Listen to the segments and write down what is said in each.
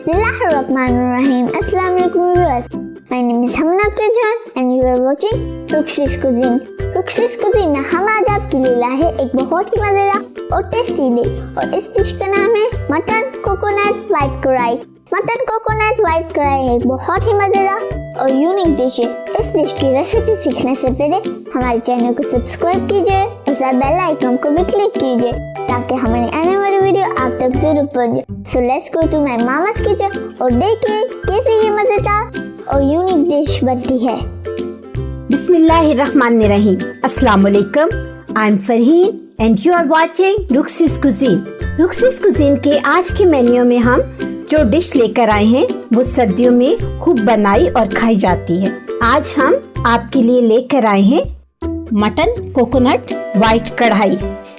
Bismillahirrahmanirrahim. Assalamu alaikum viewers. My name is Juge and you are watching Juge's Cuisine. Juge's Cuisine हम आज आपके लिए लाए हैं एक बहुत ही मजेदार और टेस्टी डिश और इस डिश का नाम है मटन कोकोनट वाइट कढ़ाई। मटन कोकोनट वाइट कढ़ाई है एक बहुत ही मजेदार और यूनिक डिश है। इस डिश की रेसिपी सीखने से पहले हमारे चैनल को सब्सक्राइब कीजिए और साथ बेल आइकन को भी क्लिक कीजिए ताकि हमारी आने वाली वीडियो आप तक जरूर पहुंचे। So let's go to my mama's kitchen और देखिए कैसे ये मजेदार और यूनिक डिश बनती है। बिस्मिल्लाहिर्रहमानिर्रहीम। अस्सलाम वालेकुम। I am Farheen and you are watching Rukhsi's cuisine. Rukhsi's cuisine के आज के मेन्यू में हम जो डिश लेकर आए हैं वो सर्दियों में खूब बनाई और खाई जाती है। आज हम आपके लिए लेकर आए हैं मटन कोकोनट वाइट कढ़ाई।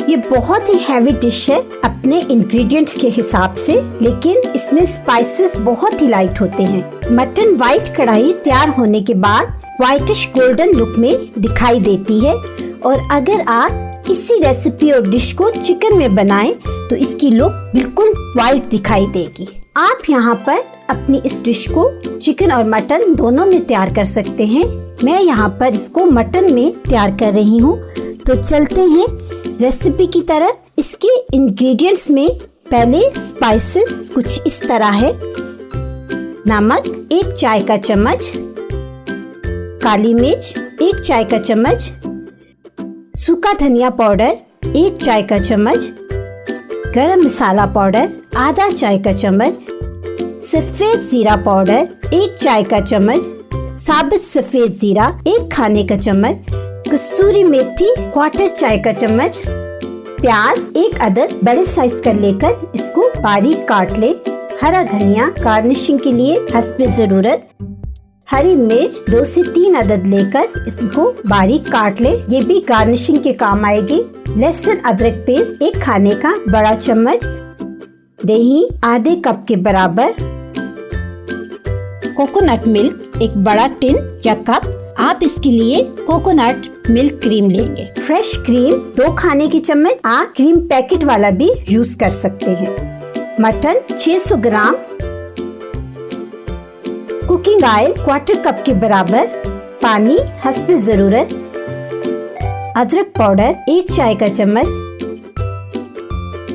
ये बहुत ही हैवी डिश है अपने इंग्रेडिएंट्स के हिसाब से, लेकिन इसमें स्पाइसेस बहुत ही लाइट होते हैं। मटन वाइट कढ़ाई तैयार होने के बाद व्हाइटिश गोल्डन लुक में दिखाई देती है और अगर आप इसी रेसिपी और डिश को चिकन में बनाएं तो इसकी लुक बिल्कुल व्हाइट दिखाई देगी। आप यहाँ पर अपनी इस डिश को चिकन और मटन दोनों में तैयार कर सकते हैं। मैं यहाँ पर इसको मटन में तैयार कर रही हूँ, तो चलते हैं रेसिपी की तरफ। इसके इंग्रेडिएंट्स में पहले स्पाइसेस कुछ इस तरह है। नमक 1 चाय का चम्मच, काली मिर्च 1 चाय का चम्मच, सूखा धनिया पाउडर 1 चाय का चम्मच, गरम मसाला पाउडर आधा चाय का चम्मच, सफेद जीरा पाउडर 1 चाय का चम्मच, साबुत सफेद जीरा 1 खाने का चम्मच, कसूरी मेथी 1/4 चाय का चम्मच, प्याज 1 अदद बड़े साइज का लेकर इसको बारीक काट ले, हरा धनिया गार्निशिंग के लिए हस्बे जरूरत, हरी मिर्च 2 से 3 अदद लेकर इसको बारीक काट ले, ये भी गार्निशिंग के काम आएगी। लहसुन अदरक पेस्ट 1 खाने का बड़ा चम्मच, दही आधे कप के बराबर, कोकोनट मिल्क 1 बड़ा टिन या कप। आप इसके लिए कोकोनट मिल्क क्रीम लेंगे। फ्रेश क्रीम 2 खाने की चम्मच। आप क्रीम पैकेट वाला भी यूज कर सकते हैं। मटन 600 ग्राम, कुकिंग ऑयल 1/4 कप के बराबर, पानी हस्बे जरूरत, अदरक पाउडर 1 चाय का चम्मच,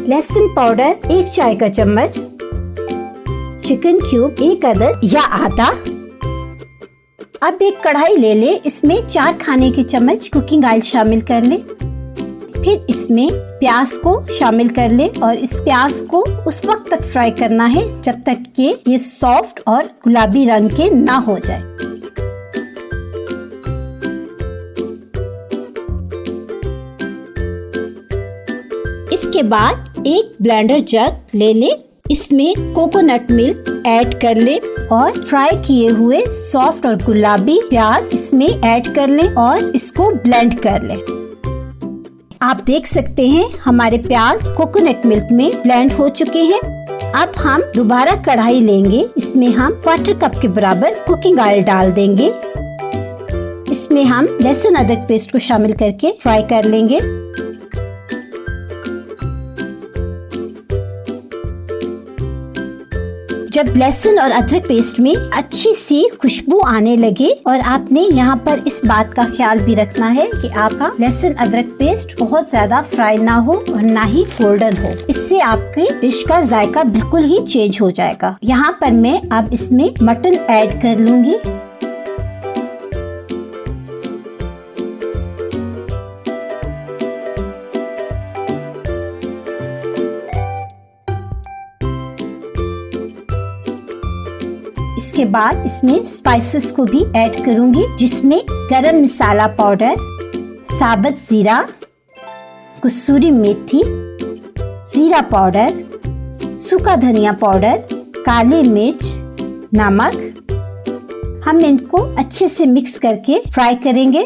लहसुन पाउडर 1 चाय का चम्मच, चिकन क्यूब 1 अदद या आधा। अब एक कढ़ाई ले ले, इसमें 4 खाने के चम्मच कुकिंग ऑयल शामिल कर ले, फिर इसमें प्याज को शामिल कर ले और इस प्याज को उस वक्त तक फ्राई करना है जब तक कि ये सॉफ्ट और गुलाबी रंग के ना हो जाए। इसके बाद एक ब्लेंडर जग ले ले, इसमें कोकोनट मिल्क ऐड कर ले और फ्राई किए हुए सॉफ्ट और गुलाबी प्याज इसमें ऐड कर ले और इसको ब्लेंड कर ले। आप देख सकते हैं हमारे प्याज कोकोनट मिल्क में ब्लेंड हो चुके हैं। अब हम दोबारा कढ़ाई लेंगे, इसमें हम 1/4 कप के बराबर कुकिंग ऑयल डाल देंगे। इसमें हम लहसुन अदरक पेस्ट को शामिल करके फ्राई कर लेंगे। जब लहसुन और अदरक पेस्ट में अच्छी सी खुशबू आने लगे, और आपने यहाँ पर इस बात का ख्याल भी रखना है कि आपका लहसुन अदरक पेस्ट बहुत ज्यादा फ्राई ना हो और ना ही गोल्डन हो, इससे आपकी डिश का जायका बिल्कुल ही चेंज हो जाएगा। यहाँ पर मैं अब इसमें मटन ऐड कर लूंगी। इसके बाद इसमें स्पाइसेस को भी ऐड करूंगी, जिसमें गरम मसाला पाउडर, साबुत जीरा, कसूरी मेथी, जीरा पाउडर, सूखा धनिया पाउडर, काली मिर्च, नमक। हम इनको अच्छे से मिक्स करके फ्राई करेंगे।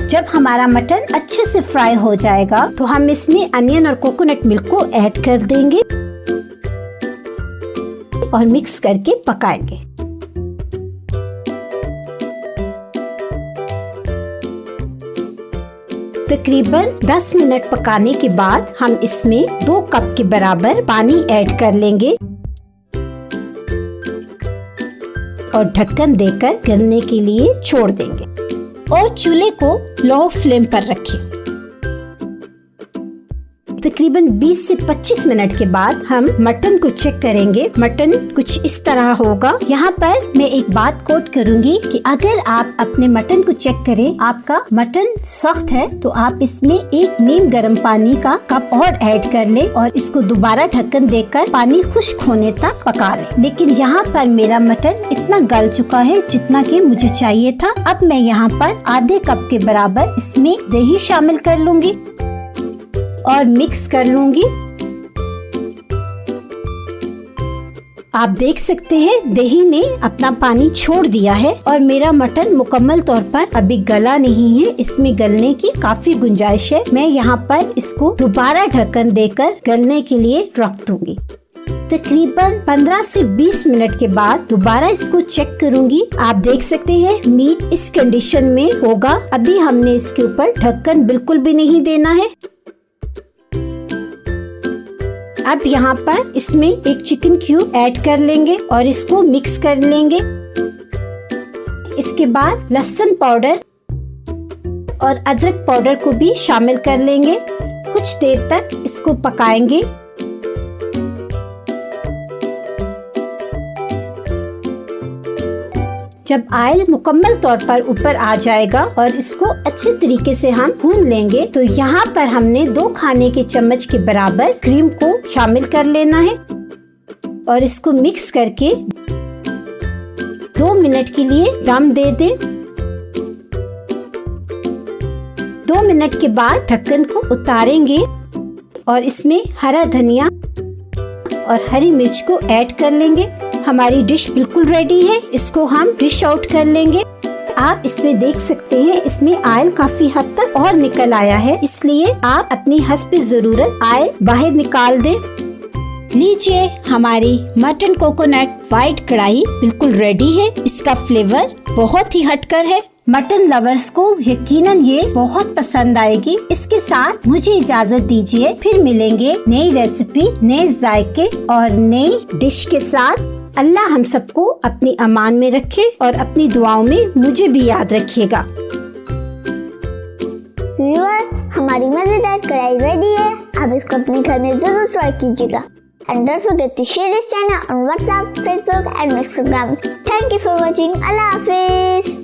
जब हमारा मटन अच्छे से फ्राई हो जाएगा तो हम इसमें अनियन और कोकोनट मिल्क को ऐड कर देंगे और मिक्स करके पकाएंगे। तकरीबन 10 मिनट पकाने के बाद हम इसमें 2 कप के बराबर पानी ऐड कर लेंगे और ढक्कन देकर गलने के लिए छोड़ देंगे और चूल्हे को लो फ्लेम पर रखें। तकरीबन 20 से 25 मिनट के बाद हम मटन को चेक करेंगे। मटन कुछ इस तरह होगा। यहाँ पर मैं एक बात कोट करूँगी कि अगर आप अपने मटन को चेक करें, आपका मटन सख्त है तो आप इसमें 1 नीम गर्म पानी का कप और ऐड कर लें और इसको दोबारा ढक्कन देकर पानी खुश्क होने तक पका लें। लेकिन यहाँ पर मेरा मटन इतना गल चुका है जितना कि मुझे चाहिए था। अब मैं यहाँ पर आधे कप के बराबर इसमें दही शामिल कर लूंगी और मिक्स कर लूंगी। आप देख सकते हैं दही ने अपना पानी छोड़ दिया है और मेरा मटन मुकम्मल तौर पर अभी गला नहीं है। इसमें गलने की काफी गुंजाइश है। मैं यहाँ पर इसको दोबारा ढक्कन देकर गलने के लिए रख दूंगी। तकरीबन 15 से 20 मिनट के बाद दोबारा इसको चेक करूंगी। आप देख सकते हैं मीट इस कंडीशन में होगा। अभी हमने इसके ऊपर ढक्कन बिल्कुल भी नहीं देना है। अब यहाँ पर इसमें 1 चिकन क्यूब ऐड कर लेंगे और इसको मिक्स कर लेंगे। इसके बाद लहसुन पाउडर और अदरक पाउडर को भी शामिल कर लेंगे। कुछ देर तक इसको पकाएंगे। जब ऑयल मुकम्मल तौर पर ऊपर आ जाएगा और इसको अच्छे तरीके से हम भून लेंगे तो यहाँ पर हमने 2 खाने के चम्मच के बराबर क्रीम को शामिल कर लेना है और इसको मिक्स करके 2 मिनट के लिए दम दे दें। 2 मिनट के बाद ढक्कन को उतारेंगे और इसमें हरा धनिया और हरी मिर्च को ऐड कर लेंगे। हमारी डिश बिल्कुल रेडी है। इसको हम डिश आउट कर लेंगे। आप इसमें देख सकते हैं इसमें ऑयल काफी हद तक और निकल आया है, इसलिए आप अपनी हस्ब जरूरत ऑयल बाहर निकाल दें। लीजिए, हमारी मटन कोकोनट वाइट कढ़ाई बिल्कुल रेडी है। इसका फ्लेवर बहुत ही हटकर है। मटन लवर्स को यकीनन ये बहुत पसंद आएगी। इसके साथ मुझे इजाजत दीजिए, फिर मिलेंगे नई रेसिपी, नए जायके और नई डिश के साथ। अल्लाह हम सबको अपनी अमान में रखे और अपनी दुआओं में मुझे भी याद रखिएगा। व्यूअर्स, हमारी मजेदार कढ़ाई रेडी है। आप इसको अपने घर में जरूर ट्राई कीजिएगा। And don't forget to share this channel on WhatsApp, Facebook and Instagram. Thank you for watching. Allah Hafiz.